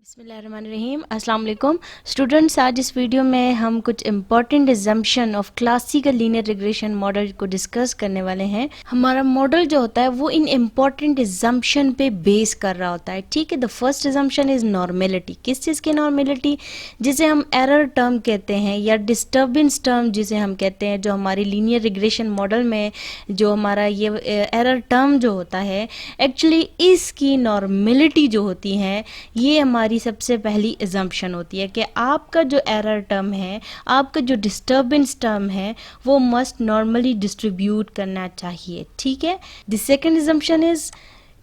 बिस्मिल्लाहिर्रहमानिर्रहीम। अस्सलाम वालेकुम स्टूडेंट्स, आज इस वीडियो में हम कुछ important assumption of classical linear regression model को डिस्कस करने वाले हैं। हमारा मॉडल जो होता है वो इन इंपॉर्टेंट एजम्पशन पे बेस कर रहा होता है। ठीक है, the first assumption is normality. किस चीज़ की नॉर्मेलिटी? जिसे हम एरर टर्म कहते हैं या डिस्टर्बेंस टर्म जिसे हम कहते हैं, जो हमारी लीनियर रिग्रेशन मॉडल में जो हमारा ये एरर टर्म जो होता है, एक्चुअली इसकी नॉर्मेलिटी जो होती है ये हमारी सबसे पहली एजम्पशन होती है कि आपका जो एरर टर्म है, आपका जो डिस्टर्बेंस टर्म है, वो मस्ट नॉर्मली डिस्ट्रीब्यूट करना चाहिए। ठीक है, द सेकंड एजम्पशन इज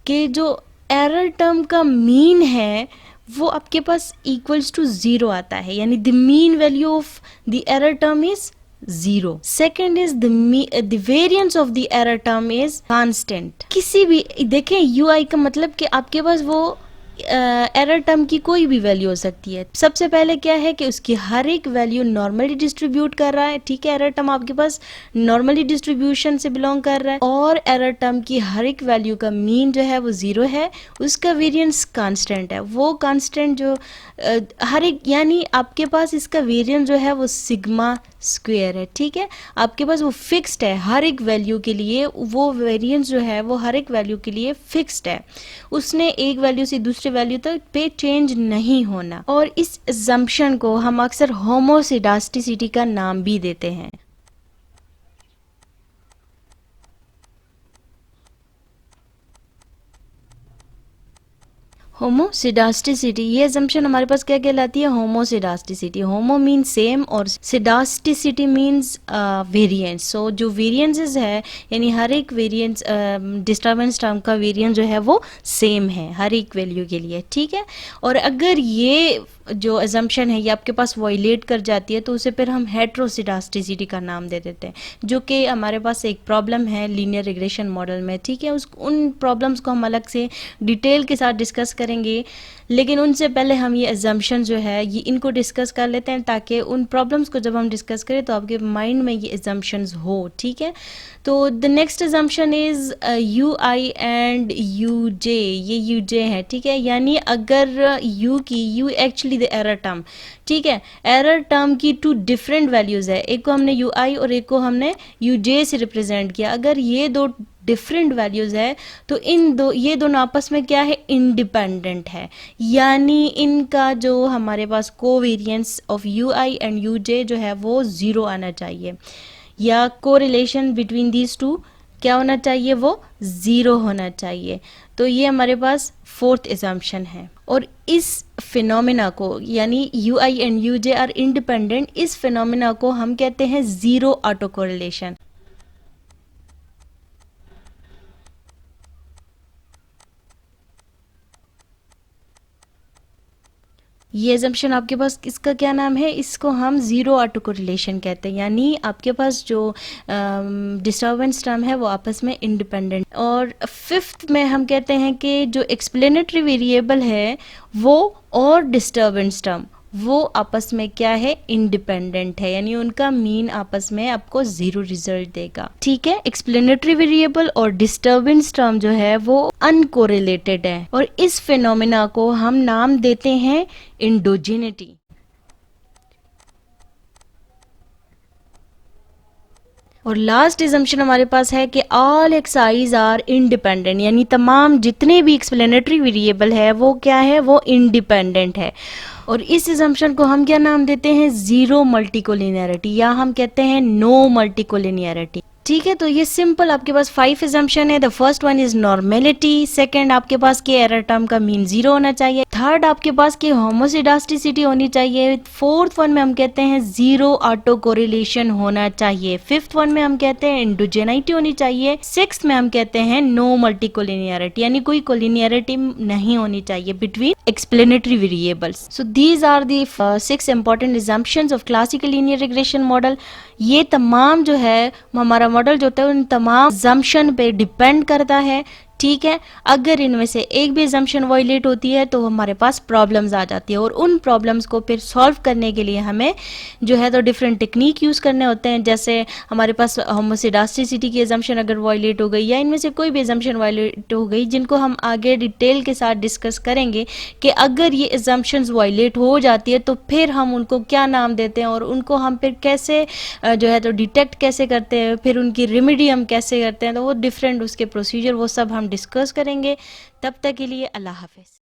कि जो एरर टर्म का मीन है वो आपके पास इक्वल्स टू ज़ीरो आता है, यानी the mean value of the error term is zero. Second is the variance of the error term is constant. किसी भी देखें यू आई का मतलब कि आपके पास वो एरर टर्म की कोई भी वैल्यू हो सकती है। सबसे पहले क्या है कि उसकी हर एक वैल्यू नॉर्मली डिस्ट्रीब्यूट कर रहा है। ठीक है, एरर टर्म आपके पास नॉर्मली डिस्ट्रीब्यूशन से बिलोंग कर रहा है और एरर टर्म की हर एक वैल्यू का मीन जो है वो ज़ीरो है, उसका वेरिएंस कांस्टेंट है। वो कांस्टेंट जो हर एक, यानी आपके पास इसका वेरिएंस जो है वो सिग्मा स्क्वायर है। ठीक है, आपके पास वो फिक्स्ड है, हर एक वैल्यू के लिए वो वेरिएंस जो है वो हर एक वैल्यू के लिए फिक्स्ड है, उसने एक वैल्यू से दूसरे वैल्यू तक पे चेंज नहीं होना। और इस असम्पशन को हम अक्सर होमोसिडास्टिसिटी का नाम भी देते हैं। होमोसिडास्टिसिटी, ये असम्पशन हमारे पास क्या कहलाती है? होमोसिडास्टिसिटी। होमो मीन सेम और सिडास्टिसिटी मीन्स वेरिएंस। सो जो वेरिएंसेस है, यानी हर एक वेरिएंस डिस्टर्बेंस टर्म का वेरिएंस जो है वो सेम है हर एक वैल्यू के लिए। ठीक है, और अगर ये जो असम्पशन है ये आपके पास वायलेट कर जाती है तो उसे फिर हम हेट्रोसिडास्टिसिटी का नाम दे देते हैं, जो कि हमारे पास एक प्रॉब्लम है लीनियर रिग्रेशन मॉडल में। ठीक है, उन प्रॉब्लम्स को हम अलग से डिटेल के साथ डिस्कस करेंगे, लेकिन उनसे पहले हम ये असम्पशन जो है ये इनको डिस्कस कर लेते हैं, ताकि उन प्रॉब्लम्स को जब हम डिस्कस करें तो आपके माइंड में ये असम्पशंस हो। ठीक है, तो the next assumption is U I and U J. ये यू जे है। ठीक है, यानी अगर U actually the error term, ठीक है, एरर टर्म की टू डिफरेंट वैल्यूज है, एक को हमने यू आई और एक को हमने यू जे से रिप्रेजेंट किया। अगर ये दो डिफरेंट वैल्यूज है तो ये दोनों आपस में क्या है? इंडिपेंडेंट है, यानी इनका जो हमारे पास covariance of U I and U J जो है वो ज़ीरो आना चाहिए, या कोरिलेशन बिटवीन दीज टू क्या होना चाहिए? वो ज़ीरो होना चाहिए। तो ये हमारे पास फोर्थ असम्पशन है। और इस फिनोमिना को, यानी you I and U J are independent, इस फिनोमिना को हम कहते हैं ज़ीरो ऑटो कोरिलेशन। ये एजम्पशन आपके पास इसका क्या नाम है? इसको हम ज़ीरो ऑटो कोरिलेशन कहते हैं, यानी आपके पास जो डिस्टर्बेंस टर्म है वो आपस में इंडिपेंडेंट। और फिफ्थ में हम कहते हैं कि जो एक्सप्लेनेटरी वेरिएबल है वो और डिस्टर्बेंस टर्म वो आपस में क्या है? इंडिपेंडेंट है, यानी उनका मीन आपस में आपको ज़ीरो रिजल्ट देगा। ठीक है, एक्सप्लेनेटरी वेरिएबल और डिस्टर्बेंस टर्म जो है वो अनकोरिलेटेड है, और इस फिनोमिना को हम नाम देते हैं इंडोजिनिटी। और लास्ट एजम्पशन हमारे पास है कि ऑल एक्साइज आर इंडिपेंडेंट, यानी तमाम जितने भी एक्सप्लेनेटरी वेरिएबल है वो क्या है? वो इंडिपेंडेंट है। और इस एजम्पशन को हम क्या नाम देते हैं? ज़ीरो मल्टीकोलिनियरिटी, या हम कहते हैं नो मल्टीकोलिनियरिटी। ठीक है, तो ये सिंपल आपके पास 5 एजम्पशन है। The first one is normality, second आपके पास के एरर टर्म का मीन ज़ीरो होना चाहिए, थर्ड आपके पास के होमोसिडास्टिसिटी होनी चाहिए, फोर्थ वन में हम कहते हैं ज़ीरो ऑटो कोरिलेशन होना चाहिए, फिफ्थ वन में हम कहते हैं इंडोजेनिटी होनी चाहिए, सिक्स्थ में हम कहते हैं नो मल्टीकोलिनियरिटी, यानी कोई कोलिनियरिटी नहीं होनी चाहिए between explanatory variables. So these are the 6 important assumptions of classical linear regression model. ये तमाम जो है हमारा मॉडल जो होता है उन तमाम assumption पे डिपेंड करता है। ठीक है। अगर इनमें से एक भी एजम्पशन वायलेट होती है तो हमारे पास प्रॉब्लम्स आ जाती है, और उन प्रॉब्लम्स को फिर सॉल्व करने के लिए हमें जो है तो डिफरेंट टेक्निक यूज़ करने होते हैं। जैसे हमारे पास होमोसिडास्टिसिटी की एजम्पशन अगर वायलेट हो गई, या इनमें से कोई भी एजम्पशन वायलेट हो गई, जिनको हम आगे डिटेल के साथ डिस्कस करेंगे कि अगर ये एजम्पशंस वायलेट हो जाती है तो फिर हम उनको क्या नाम देते हैं, और उनको हम फिर कैसे जो है तो डिटेक्ट कैसे करते हैं, फिर उनकी रेमेडी हम कैसे करते हैं, तो वो डिफरेंट उसके प्रोसीजर वो सब हम डिस्कस करेंगे। तब तक के लिए अल्लाह हाफिज़।